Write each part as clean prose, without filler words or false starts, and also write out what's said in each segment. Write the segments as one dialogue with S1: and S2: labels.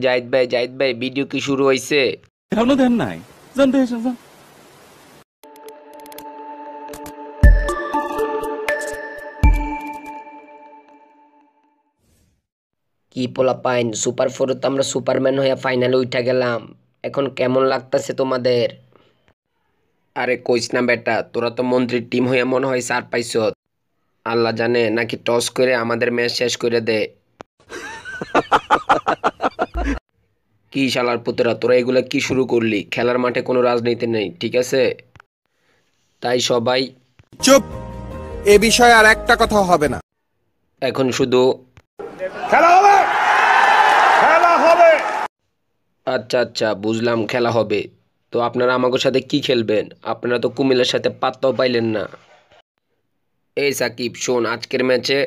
S1: জাহিদ ভাই ভিডিও কি শুরু হয়েছে?
S2: এখনো দেন নাই, জানতে এসেছেন।
S1: কি পোলাপাইন, সুপার ফোরে তো আমরা সুপারম্যান হয়ে ফাইনালে উঠা গেলাম। এখন কেমন লাগতেছে তোমাদের? আরে কইস না বেটা, তোরা তো মন্ত্রীর টিম হয়ে মনে হয় সার পাইছ। আল্লাহ জানে নাকি টস করে আমাদের ম্যাচ শেষ করে দে। কি শালার পুতেরা, তোরা এগুলা কি শুরু করলি? খেলার মাঠে কোনো রাজনীতি নেই, ঠিক আছে? তাই সবাই
S3: চুপ, এ বিষয়ে আর একটা কথা হবে না।
S1: এখন শুধু
S4: খেলা হবে, খেলা হবে।
S1: আচ্ছা আচ্ছা বুঝলাম, খেলা হবে। তো আপনারা আমাকে সাথে কি খেলবেন? আপনারা তো কুমিল্লার সাথে পাত্তাও পাইলেন না। এই সাকিব শোন, আজকের ম্যাচে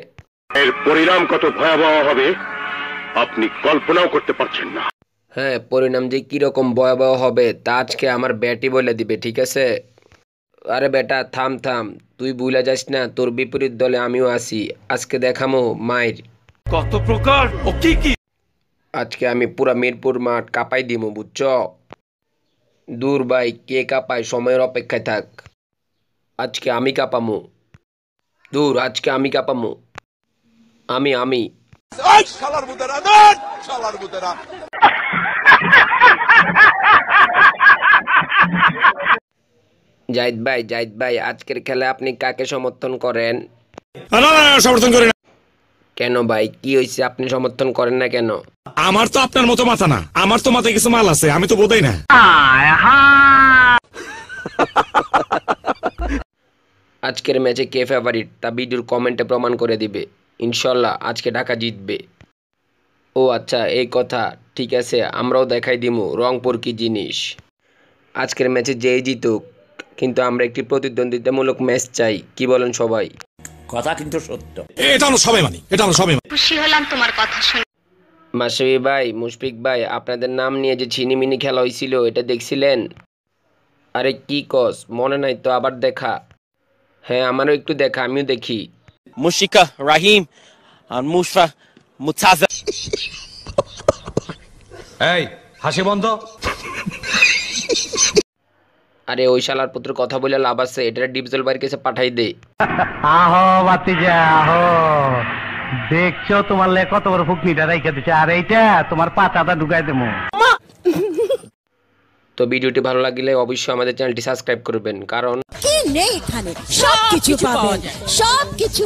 S4: এর পরিণাম কত ভয়াবহ হবে আপনি কল্পনাও করতে পারছেন না।
S1: হ্যাঁ, পরিণাম যে কিরকম ভয়াবহ হবে তা আজকে আমার ব্যাটই বলে দিবে, ঠিক আছে? আরে বেটা থাম থাম, তুই ভুলে যাস না তোর বিপরীত দলে আমিও আছি। আজকে দেখামো মাইর।
S2: কত প্রকার ও কি কি?
S1: আজকে আমি পুরা মিরপুর মাঠ কাঁপাই দিমু, বুঝছ? দূর ভাই, কে কাঁপায় সময়ের অপেক্ষায় থাক। আজকে আমি কাঁপামু। দূর, আজকে আমি কাঁপামু। আমি
S3: শালার বুতেরা, দেন শালার বুতেরা।
S1: জাহিদ ভাই আজকের খেলায় আপনি কাকে সমর্থন করেন?
S5: সমর্থন করি না।
S1: কেন ভাই, কি হয়েছে? আপনি সমর্থন করেন না কেন?
S5: আমার তো আপনার মতো মাথা না, আমার তো মাথায় কিছু মাল আছে, আমি তো বোঝাই না।
S1: আজকের ম্যাচে কে ফেভারিট তা ভিডিওর কমেন্টে প্রমাণ করে দিবে। ইনশাল্লাহ আজকে ঢাকা জিতবে। ও আচ্ছা, এই কথা, ঠিক আছে, আমরাও দেখাই দিমু রংপুর কি জিনিস। আজকের ম্যাচে যেই জিতুক, কিন্তু আমরা একটি প্রতিদ্বন্দ্বিতামূলক ম্যাচ চাই, কি বলেন সবাই?
S6: কথা কিন্তু সত্য।
S5: এটা আমরা সবাই মানি, এটা আমরা সবাই মানি।
S7: খুশি হলাম তোমার কথা শুনে।
S1: মাশরাফি ভাই, মুশফিক ভাই, আপনাদের নাম নিয়ে যে ছিনিমিনি খেলা হয়েছিল এটা দেখছিলেন? আরে কি কস, মনে নাই তো? আবার দেখা। হ্যাঁ, আমারও একটু দেখা, আমিও দেখি।
S6: মুশিকা রাহিম আর মুশফা মুতাজা।
S2: এই হাসি বন্ধ।
S1: আরে ওই শালার পুত্র কথা বলে লাভ আছে, এটা ডিপজল ভাইয়ের কাছে পাঠাই দে।
S8: আহো বাতিজা আহো, দেখছো তোমার লে কত বড় ফুকনিটা রাইখা দিচ্ছে, আর এইটা তোমার পাতাটা ঢুকাই দেবো।
S1: তো ভিডিওটি ভালো লাগলে অবশ্যই আমাদের চ্যানেলটি সাবস্ক্রাইব করবেন, কারণ
S7: কি নেই এখানে সবকিছু পাবেন, সবকিছু